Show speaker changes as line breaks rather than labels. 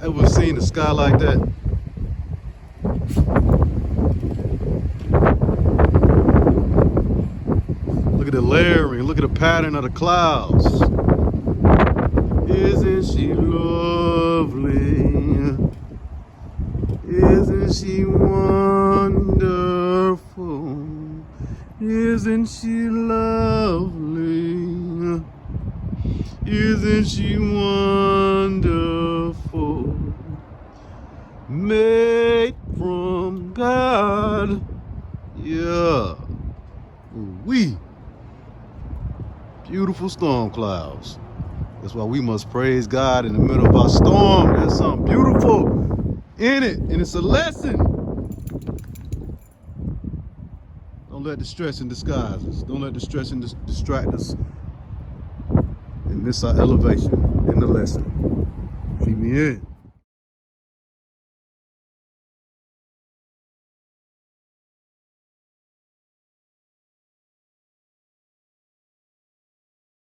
Ever seen the sky like that? Look at the layering, look at the pattern of the clouds. Isn't she lovely? Isn't she wonderful? Isn't she lovely? Isn't she wonderful? Made from God. Yeah. We. Beautiful storm clouds. That's why we must praise God in the middle of our storm. There's something beautiful in it, and it's a lesson. Don't let the stress disguise us. Don't let the stress distract us and miss our elevation in the lesson. Feed me in.